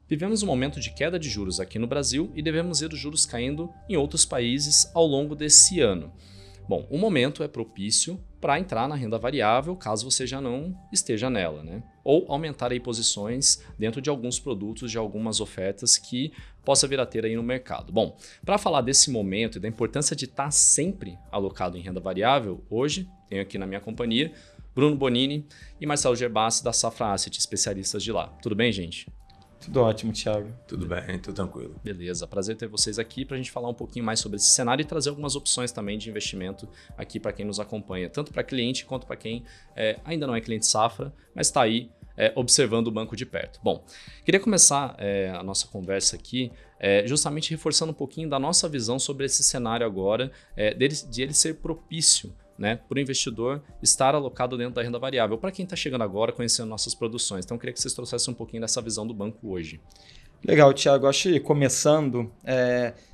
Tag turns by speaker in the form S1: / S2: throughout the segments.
S1: Vivemos um momento de queda de juros aqui no Brasil e devemos ver os juros caindo em outros países ao longo desse ano. Bom, o momento é propício para entrar na renda variável, caso você já não esteja nela, né? Ou aumentar aí posições dentro de alguns produtos, de algumas ofertas que possa vir a ter aí no mercado. Bom, para falar desse momento e da importância de estar sempre alocado em renda variável, hoje tenho aqui na minha companhia Bruno Bonini e Marcelo Gerbassi da Safra Asset, especialistas de lá. Tudo bem, gente?
S2: Tudo ótimo, Thiago.
S3: Tudo bem, tudo tranquilo.
S1: Beleza, prazer ter vocês aqui para a gente falar um pouquinho mais sobre esse cenário e trazer algumas opções também de investimento aqui para quem nos acompanha, tanto para cliente quanto para quem ainda não é cliente Safra, mas está aí observando o banco de perto. Bom, queria começar a nossa conversa aqui justamente reforçando um pouquinho da nossa visão sobre esse cenário agora, de ele ser propício, né, para o investidor estar alocado dentro da renda variável. Para quem está chegando agora, conhecendo nossas produções. Então, eu queria que vocês trouxessem um pouquinho dessa visão do banco hoje.
S2: Legal, Thiago. Acho que começando,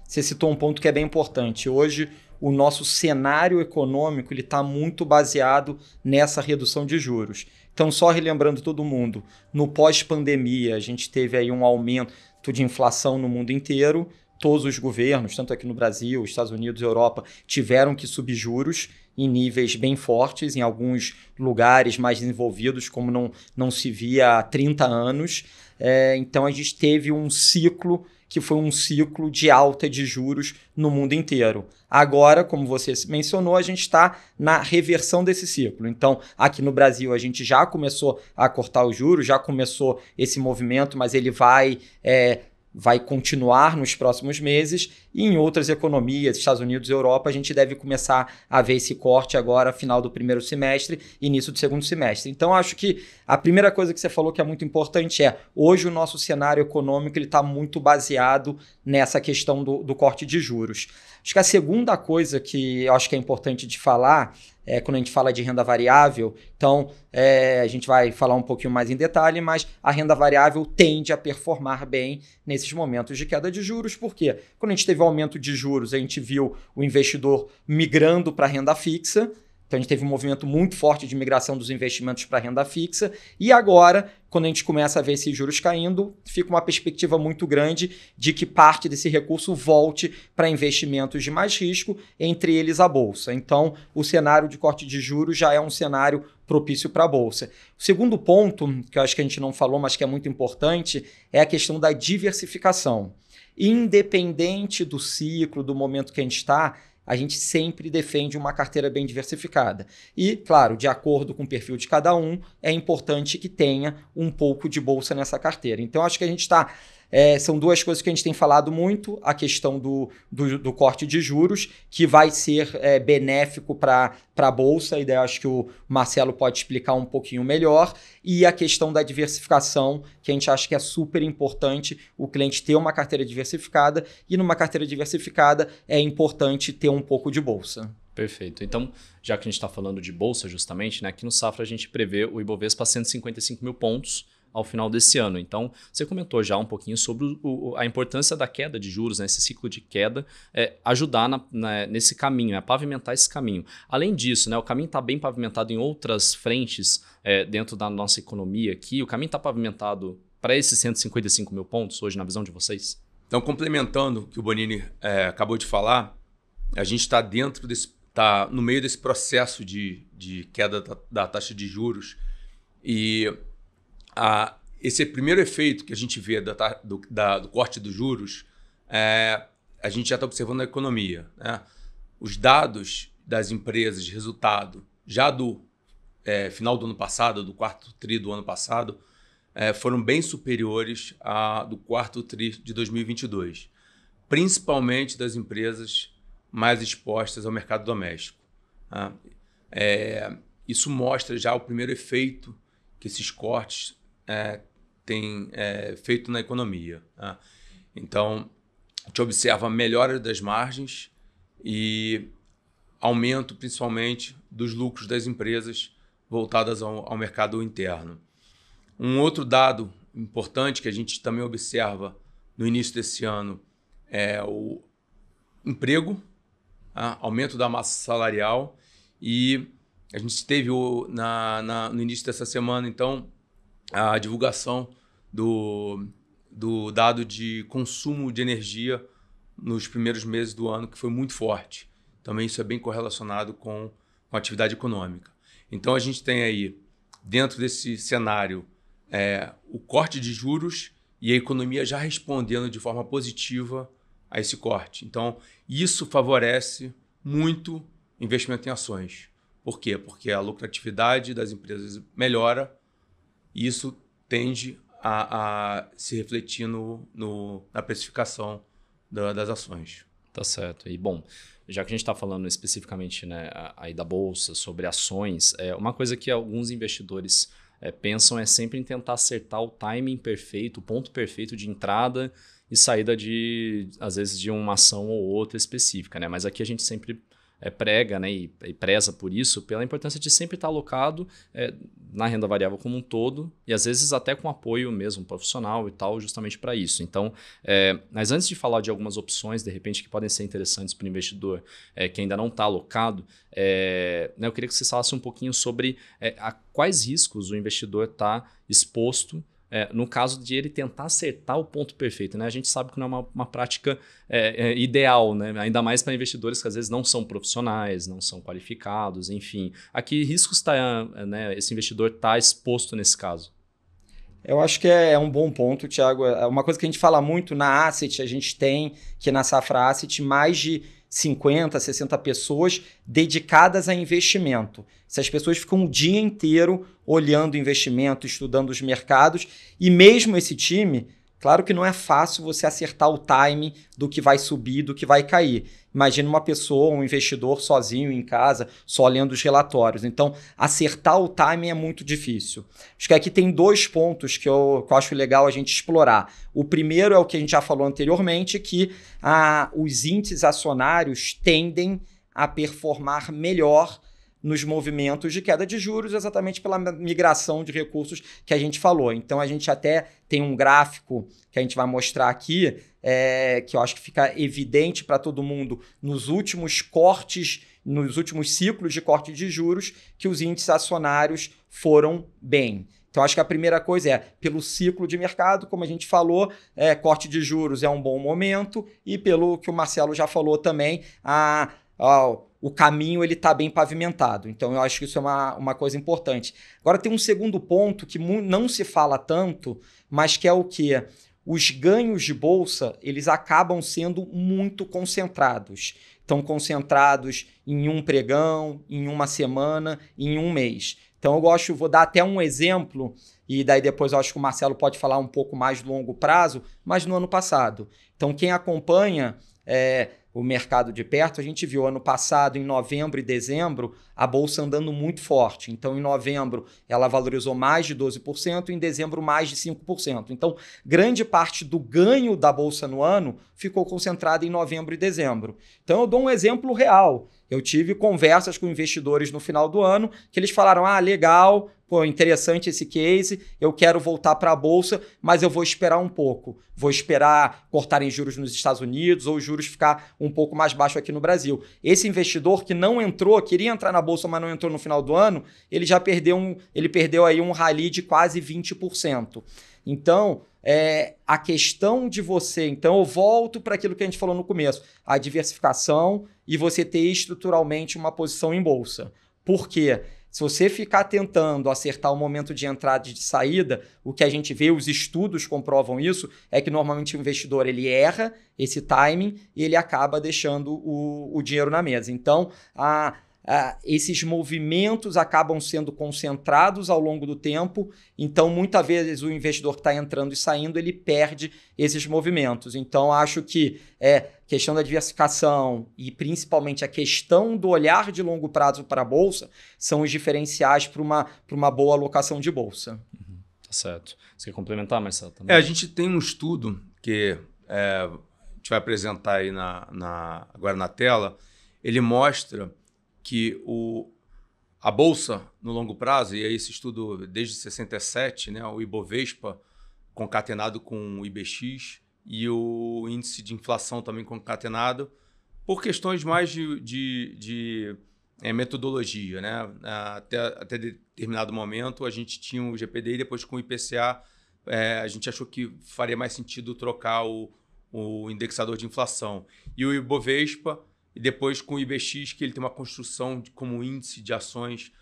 S2: você citou um ponto que é bem importante. Hoje, o nosso cenário econômico está muito baseado nessa redução de juros. Então, só relembrando todo mundo, no pós-pandemia, a gente teve aí um aumento de inflação no mundo inteiro. Todos os governos, tanto aqui no Brasil, Estados Unidos e Europa, tiveram que subir juros em níveis bem fortes, em alguns lugares mais desenvolvidos, como não se via há 30 anos. Então, a gente teve um ciclo que foi um ciclo de alta de juros no mundo inteiro. Agora, como você mencionou, a gente está na reversão desse ciclo. Então, aqui no Brasil, a gente já começou a cortar os juros, já começou esse movimento, mas ele vai continuar nos próximos meses, e em outras economias, Estados Unidos e Europa, a gente deve começar a ver esse corte agora, final do primeiro semestre, início do segundo semestre. Então, acho que a primeira coisa que você falou que é muito importante hoje o nosso cenário econômico está muito baseado nessa questão do corte de juros. Acho que a segunda coisa que eu acho que é importante de falar quando a gente fala de renda variável, então a gente vai falar um pouquinho mais em detalhe, mas a renda variável tende a performar bem nesses momentos de queda de juros. Por quê? Quando a gente teve o aumento de juros, a gente viu o investidor migrando para a renda fixa. Então, a gente teve um movimento muito forte de migração dos investimentos para a renda fixa. E agora, quando a gente começa a ver esses juros caindo, fica uma perspectiva muito grande de que parte desse recurso volte para investimentos de mais risco, entre eles a Bolsa. Então, o cenário de corte de juros já é um cenário propício para a Bolsa. O segundo ponto, que eu acho que a gente não falou, mas que é muito importante, é a questão da diversificação. Independente do ciclo, do momento que a gente está, a gente sempre defende uma carteira bem diversificada. E, claro, de acordo com o perfil de cada um, é importante que tenha um pouco de bolsa nessa carteira. Então, acho que a gente está... são duas coisas que a gente tem falado muito, a questão do corte de juros, que vai ser benéfico para a Bolsa, e daí acho que o Marcelo pode explicar um pouquinho melhor, e a questão da diversificação, que a gente acha que é super importante o cliente ter uma carteira diversificada, e numa carteira diversificada é importante ter um pouco de Bolsa.
S1: Perfeito. Então, já que a gente está falando de Bolsa justamente, né, aqui no Safra a gente prevê o Ibovespa a 155 mil pontos, ao final desse ano. Então, você comentou já um pouquinho sobre a importância da queda de juros, né? Esse ciclo de queda, ajudar nesse caminho, a pavimentar esse caminho. Além disso, né, o caminho está bem pavimentado em outras frentes dentro da nossa economia aqui. O caminho está pavimentado para esses 155 mil pontos hoje, na visão de vocês?
S3: Então, complementando o que o Bonini acabou de falar, a gente está no meio desse processo de queda da taxa de juros, e esse primeiro efeito que a gente vê do corte dos juros, a gente já está observando na economia, né? Os dados das empresas de resultado já do final do ano passado, do quarto tri do ano passado, foram bem superiores do quarto tri de 2022, principalmente das empresas mais expostas ao mercado doméstico. Tá? Isso mostra já o primeiro efeito que esses cortes têm feito na economia. Tá? Então, a gente observa a melhora das margens e aumento, principalmente, dos lucros das empresas voltadas ao mercado interno. Um outro dado importante que a gente também observa no início desse ano é o emprego, aumento da massa salarial, e a gente teve no início dessa semana, então, a divulgação do dado de consumo de energia nos primeiros meses do ano, que foi muito forte. Também isso é bem correlacionado com a atividade econômica. Então, a gente tem aí, dentro desse cenário, o corte de juros e a economia já respondendo de forma positiva a esse corte. Então, isso favorece muito investimento em ações. Por quê? Porque a lucratividade das empresas melhora e isso tende a se refletir na precificação das ações.
S1: Tá certo. E, bom, já que a gente está falando especificamente, né, aí da Bolsa, sobre ações, uma coisa que alguns investidores pensam é sempre em tentar acertar o timing perfeito, o ponto perfeito de entrada e saída às vezes, de uma ação ou outra específica, né? Mas aqui a gente sempre prega, né, e preza por isso, pela importância de sempre estar alocado na renda variável como um todo e às vezes até com apoio mesmo profissional e tal, justamente para isso. Então, mas antes de falar de algumas opções, de repente, que podem ser interessantes para o investidor que ainda não está alocado, né, eu queria que você falasse um pouquinho sobre a quais riscos o investidor está exposto no caso de ele tentar acertar o ponto perfeito, né? A gente sabe que não é uma prática ideal, né? Ainda mais para investidores que às vezes não são profissionais, não são qualificados, enfim. A que riscos né, esse investidor está exposto nesse caso?
S2: Eu acho que é um bom ponto, Thiago. É uma coisa que a gente fala muito na Asset, a gente tem que na Safra Asset mais de 50, 60 pessoas dedicadas a investimento. Essas pessoas ficam o dia inteiro olhando investimento, estudando os mercados, e mesmo esse time, claro que não é fácil você acertar o time do que vai subir, do que vai cair. Imagina uma pessoa, um investidor sozinho em casa, só lendo os relatórios. Então, acertar o timing é muito difícil. Acho que aqui tem 2 pontos que eu acho legal a gente explorar. O primeiro é o que a gente já falou anteriormente, que os índices acionários tendem a performar melhor nos movimentos de queda de juros, exatamente pela migração de recursos que a gente falou. Então, a gente até tem um gráfico que a gente vai mostrar aqui, que eu acho que fica evidente para todo mundo nos últimos cortes, nos últimos ciclos de corte de juros, que os índices acionários foram bem. Então, acho que a primeira coisa é, pelo ciclo de mercado, como a gente falou, corte de juros é um bom momento, e pelo que o Marcelo já falou também, o caminho está bem pavimentado. Então, eu acho que isso é uma coisa importante. Agora, tem um segundo ponto que não se fala tanto, mas que é o quê? Os ganhos de bolsa, eles acabam sendo muito concentrados. Estão concentrados em um pregão, em uma semana, em um mês. Então, vou dar até um exemplo, e daí depois eu acho que o Marcelo pode falar um pouco mais de longo prazo, mas no ano passado. Então, quem acompanha o mercado de perto, a gente viu ano passado, em novembro e dezembro, a bolsa andando muito forte. Então, em novembro, ela valorizou mais de 12%, em dezembro, mais de 5%. Então, grande parte do ganho da bolsa no ano ficou concentrada em novembro e dezembro. Então, eu dou um exemplo real. Eu tive conversas com investidores no final do ano que eles falaram, legal, pô, interessante esse case, eu quero voltar para a bolsa, mas eu vou esperar um pouco. Vou esperar cortarem juros nos Estados Unidos ou os juros ficar um pouco mais baixo aqui no Brasil. Esse investidor que não entrou, queria entrar na bolsa, mas não entrou no final do ano, ele já perdeu aí um rally de quase 20%. Então, a questão de você... Então, eu volto para aquilo que a gente falou no começo, a diversificação e você ter estruturalmente uma posição em bolsa. Por quê? Se você ficar tentando acertar o momento de entrada e de saída, o que a gente vê, os estudos comprovam isso, é que normalmente o investidor ele erra esse timing e ele acaba deixando o dinheiro na mesa. Então, esses movimentos acabam sendo concentrados ao longo do tempo, então muitas vezes o investidor que está entrando e saindo, ele perde esses movimentos. Então acho que questão da diversificação e principalmente a questão do olhar de longo prazo para a bolsa são os diferenciais para uma boa alocação de bolsa.
S1: Tá certo. Você quer complementar, Marcelo? Também?
S3: A gente tem um estudo que a gente vai apresentar aí agora na tela, ele mostra que a bolsa no longo prazo, e esse estudo desde 67, né, o Ibovespa concatenado com o IBX e o índice de inflação também concatenado, por questões mais de metodologia. Né? Até determinado momento a gente tinha o GPDI, depois com o IPCA a gente achou que faria mais sentido trocar o indexador de inflação. E o Ibovespa, e depois com o IBX, que ele tem uma construção como índice de ações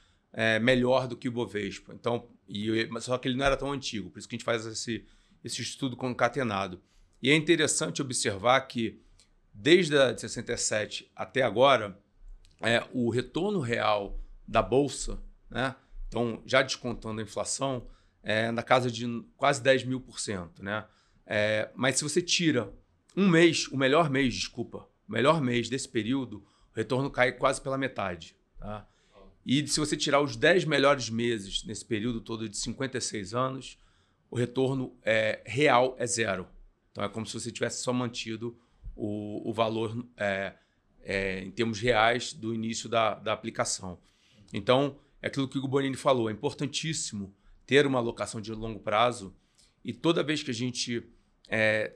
S3: melhor do que o Ibovespa. Então, só que ele não era tão antigo, por isso que a gente faz esse estudo concatenado. E é interessante observar que, desde a de 67 até agora, o retorno real da Bolsa, né? Então, já descontando a inflação, na casa de quase 10.000%. Né? Mas se você tira o melhor mês desse período, o retorno cai quase pela metade. Tá? E se você tirar os 10 melhores meses nesse período todo de 56 anos, o retorno real é zero. Então, é como se você tivesse só mantido o valor em termos reais do início da aplicação. Então, é aquilo que o Bonini falou, é importantíssimo ter uma alocação de longo prazo e toda vez que a gente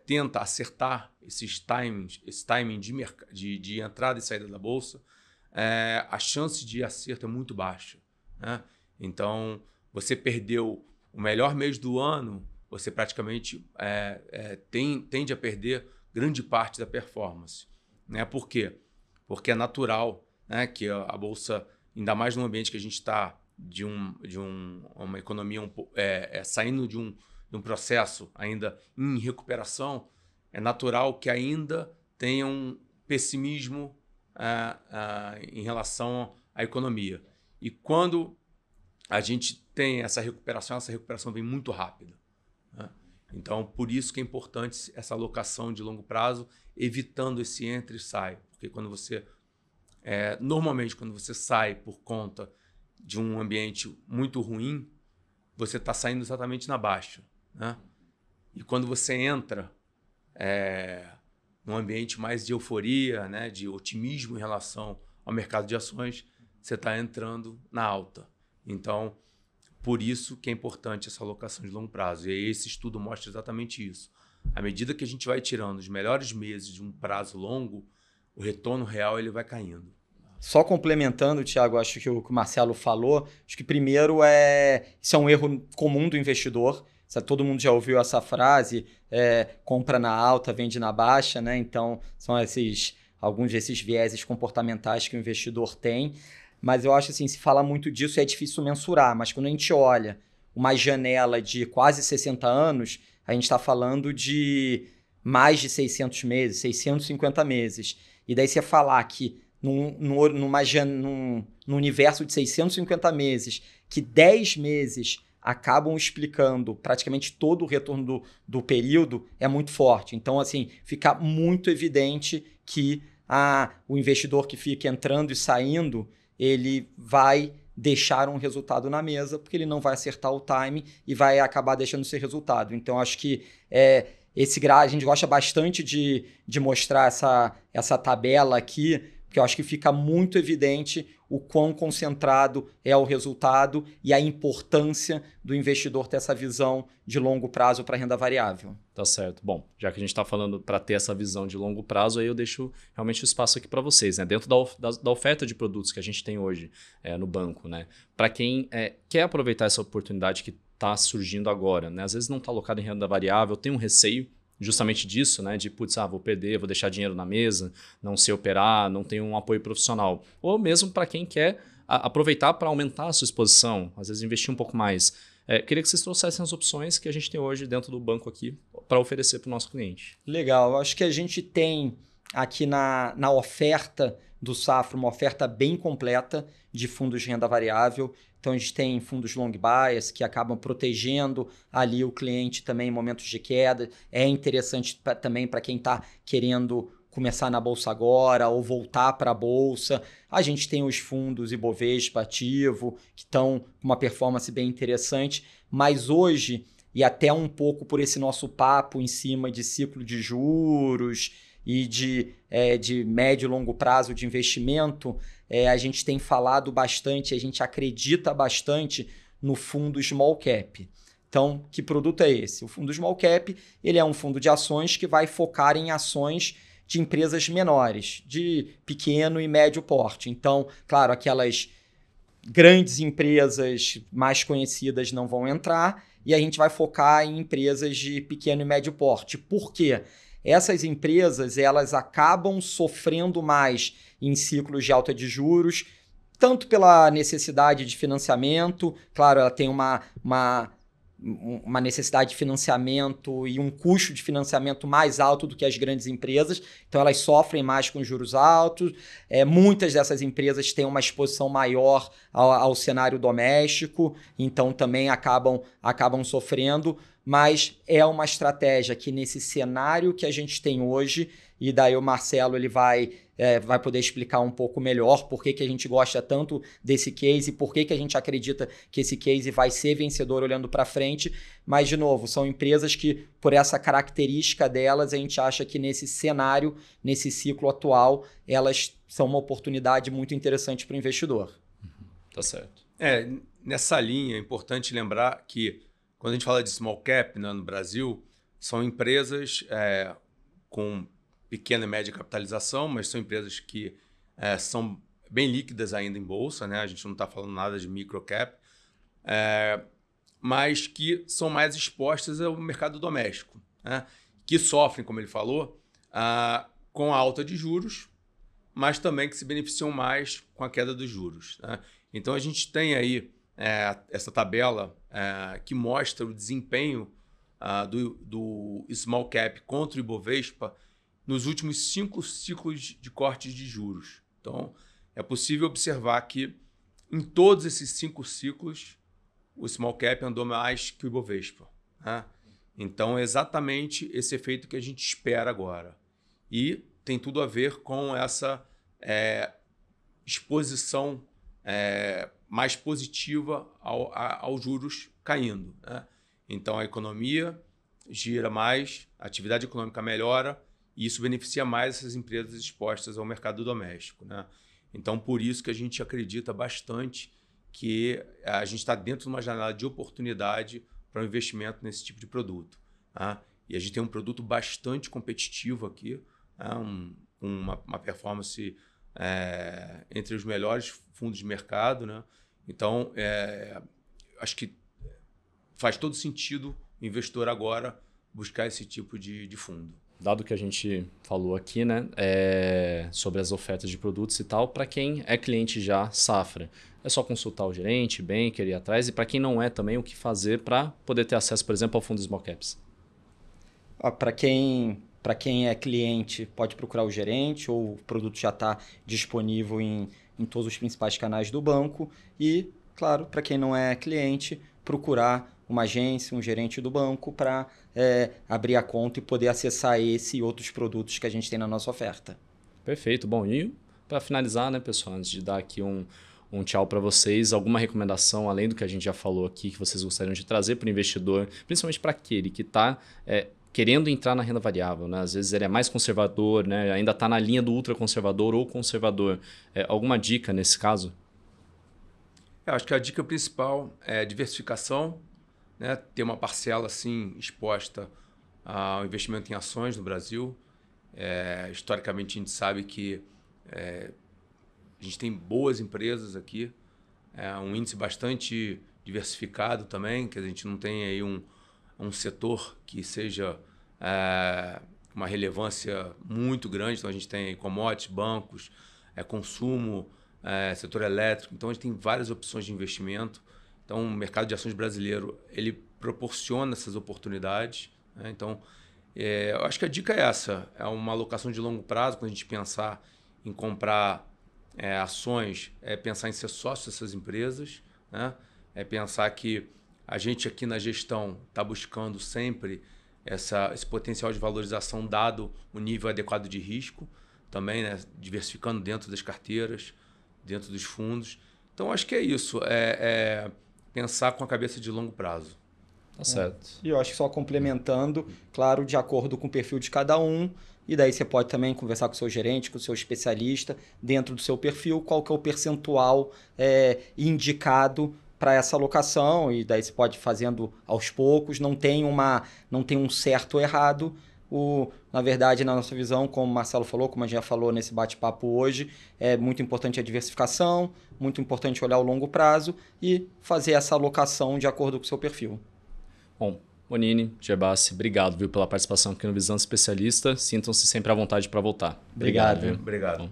S3: tenta acertar esse timing de entrada e saída da Bolsa, a chance de acerto é muito baixa. Né? Então, você perdeu o melhor mês do ano, você praticamente tende a perder grande parte da performance. Né? Por quê? Porque é natural, né, que a Bolsa, ainda mais no ambiente que a gente está de uma economia saindo de um processo ainda em recuperação, é natural que ainda tenha um pessimismo em relação à economia. E quando a gente tem essa recuperação vem muito rápida. Né? Então, por isso que é importante essa alocação de longo prazo, evitando esse entra e sai. Porque quando você normalmente, quando você sai por conta de um ambiente muito ruim, você está saindo exatamente na baixa. Né? E quando você entra num ambiente mais de euforia, né, de otimismo em relação ao mercado de ações, você está entrando na alta. Então, por isso que é importante essa alocação de longo prazo. E esse estudo mostra exatamente isso. À medida que a gente vai tirando os melhores meses de um prazo longo, o retorno real ele vai caindo.
S2: Só complementando, Thiago, acho que o que o Marcelo falou, acho que primeiro isso é um erro comum do investidor. Todo mundo já ouviu essa frase, compra na alta, vende na baixa, né? Então, são alguns desses vieses comportamentais que o investidor tem. Mas eu acho assim, se fala muito disso, é difícil mensurar. Mas quando a gente olha uma janela de quase 60 anos, a gente está falando de mais de 600 meses, 650 meses. E daí você falar que num universo de 650 meses, que 10 meses acabam explicando praticamente todo o retorno do período, é muito forte. Então, assim, fica muito evidente que o investidor que fica entrando e saindo, ele vai deixar um resultado na mesa, porque ele não vai acertar o time e vai acabar deixando esse resultado. Então, acho que a gente gosta bastante de mostrar essa tabela aqui, porque eu acho que fica muito evidente o quão concentrado é o resultado e a importância do investidor ter essa visão de longo prazo para renda variável.
S1: Tá certo. Bom, já que a gente está falando para ter essa visão de longo prazo, aí eu deixo realmente o espaço aqui para vocês. Né? Dentro da oferta de produtos que a gente tem hoje no banco, né? Para quem quer aproveitar essa oportunidade que está surgindo agora, né? Às vezes não está alocado em renda variável, tem um receio justamente disso, né? De, putz, vou perder, vou deixar dinheiro na mesa, não sei operar, não tenho um apoio profissional. Ou mesmo para quem quer aproveitar para aumentar a sua exposição, às vezes investir um pouco mais. Queria que vocês trouxessem as opções que a gente tem hoje dentro do banco aqui para oferecer para o nosso cliente.
S2: Legal, acho que a gente tem aqui na oferta do Safra uma oferta bem completa de fundos de renda variável. Então, a gente tem fundos long bias que acabam protegendo ali o cliente também em momentos de queda. É interessante também para quem está querendo começar na Bolsa agora ou voltar para a Bolsa. A gente tem os fundos Ibovespa ativo, que estão com uma performance bem interessante. Mas hoje, e até um pouco por esse nosso papo em cima de ciclo de juros e de médio e longo prazo de investimento, a gente tem falado bastante, a gente acredita bastante no fundo Small Cap. Então, que produto é esse? O fundo Small Cap ele é um fundo de ações que vai focar em ações de empresas menores, de pequeno e médio porte. Então, claro, aquelas grandes empresas mais conhecidas não vão entrar e a gente vai focar em empresas de pequeno e médio porte. Por quê? Essas empresas, elas acabam sofrendo mais em ciclos de alta de juros, tanto pela necessidade de financiamento, claro, ela tem uma necessidade de financiamento e um custo de financiamento mais alto do que as grandes empresas, então elas sofrem mais com juros altos. Muitas dessas empresas têm uma exposição maior ao cenário doméstico, então também acabam sofrendo, mas é uma estratégia que nesse cenário que a gente tem hoje, e daí o Marcelo ele vai poder explicar um pouco melhor por que a gente gosta tanto desse case e por que a gente acredita que esse case vai ser vencedor olhando para frente. Mas, de novo, são empresas que, por essa característica delas, a gente acha que nesse cenário, nesse ciclo atual, elas são uma oportunidade muito interessante para o investidor.
S1: Tá certo.
S3: Nessa linha, é importante lembrar que quando a gente fala de small cap, né, no Brasil, são empresas com pequena e média capitalização, mas são empresas que são bem líquidas ainda em bolsa, né? A gente não está falando nada de microcap, mas que são mais expostas ao mercado doméstico, né? Que sofrem, como ele falou, com a alta de juros, mas também que se beneficiam mais com a queda dos juros, né? Então a gente tem aí essa tabela que mostra o desempenho do small cap contra o Ibovespa nos últimos 5 ciclos de cortes de juros. Então, é possível observar que em todos esses 5 ciclos, o small cap andou mais que o Ibovespa, né? Então, é exatamente esse efeito que a gente espera agora. E tem tudo a ver com essa exposição mais positiva aos juros caindo, né? Então, a economia gira mais, a atividade econômica melhora, e isso beneficia mais essas empresas expostas ao mercado doméstico, né? Então, por isso que a gente acredita bastante que a gente está dentro de uma janela de oportunidade para o investimento nesse tipo de produto, né? E a gente tem um produto bastante competitivo aqui, né? Uma performance entre os melhores fundos de mercado, né? Então, acho que faz todo sentido o investidor agora buscar esse tipo de fundo.
S1: Dado que a gente falou aqui, né, sobre as ofertas de produtos e tal, para quem é cliente já Safra, é só consultar o gerente, banker, ir atrás, e para quem não é também, o que fazer para poder ter acesso, por exemplo, ao fundo Small Caps?
S2: Para quem é cliente, pode procurar o gerente, ou o produto já está disponível em todos os principais canais do banco. E, claro, para quem não é cliente, procurar uma agência, um gerente do banco para abrir a conta e poder acessar esse e outros produtos que a gente tem na nossa oferta.
S1: Perfeito. Bom, e para finalizar, né, pessoal, antes de dar aqui um tchau para vocês, alguma recomendação, além do que a gente já falou aqui, que vocês gostariam de trazer para o investidor, principalmente para aquele que está querendo entrar na renda variável, né? Às vezes ele é mais conservador, né? Ainda está na linha do ultraconservador ou conservador. Alguma dica nesse caso?
S3: Eu acho que a dica principal é diversificação, né? Ter uma parcela assim exposta ao investimento em ações no Brasil. Historicamente, a gente sabe que a gente tem boas empresas aqui, um índice bastante diversificado também, que a gente não tem aí um setor que seja uma relevância muito grande. Então, a gente tem commodities, bancos, consumo, setor elétrico. Então, a gente tem várias opções de investimento. Então, o mercado de ações brasileiro ele proporciona essas oportunidades, né? Então, eu acho que a dica é essa. É uma alocação de longo prazo. Quando a gente pensar em comprar ações, pensar em ser sócio dessas empresas, né? Pensar que a gente aqui na gestão está buscando sempre esse potencial de valorização dado o nível adequado de risco, também, né? Diversificando dentro das carteiras, dentro dos fundos. Então, acho que é isso. Pensar com a cabeça de longo prazo.
S1: Tá certo.
S2: E eu acho que só complementando, claro, de acordo com o perfil de cada um, e daí você pode também conversar com o seu gerente, com o seu especialista, dentro do seu perfil, qual que é o percentual indicado para essa alocação, e daí você pode ir fazendo aos poucos, não tem um certo ou errado. Na verdade, na nossa visão, como o Marcelo falou, como a gente já falou nesse bate-papo hoje, é muito importante a diversificação, muito importante olhar o longo prazo e fazer essa alocação de acordo com o seu perfil.
S1: Bom, Bonini, Gerbassi, obrigado, viu, pela participação aqui no Visão Especialista. Sintam-se sempre à vontade para voltar.
S2: Obrigado.
S1: Viu?
S3: Obrigado.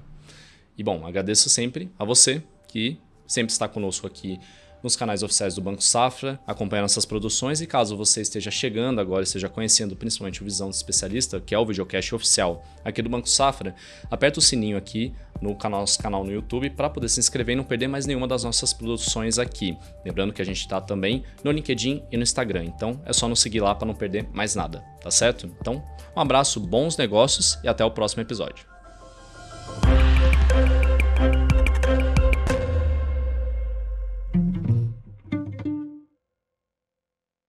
S1: Bom, agradeço sempre a você que sempre está conosco aqui nos canais oficiais do Banco Safra, acompanhando essas produções. E caso você esteja chegando agora, esteja conhecendo principalmente o Visão Especialista, que é o videocast oficial aqui do Banco Safra, aperta o sininho aqui no nosso canal no YouTube para poder se inscrever e não perder mais nenhuma das nossas produções aqui. Lembrando que a gente está também no LinkedIn e no Instagram, então é só nos seguir lá para não perder mais nada, tá certo? Então, um abraço, bons negócios e até o próximo episódio.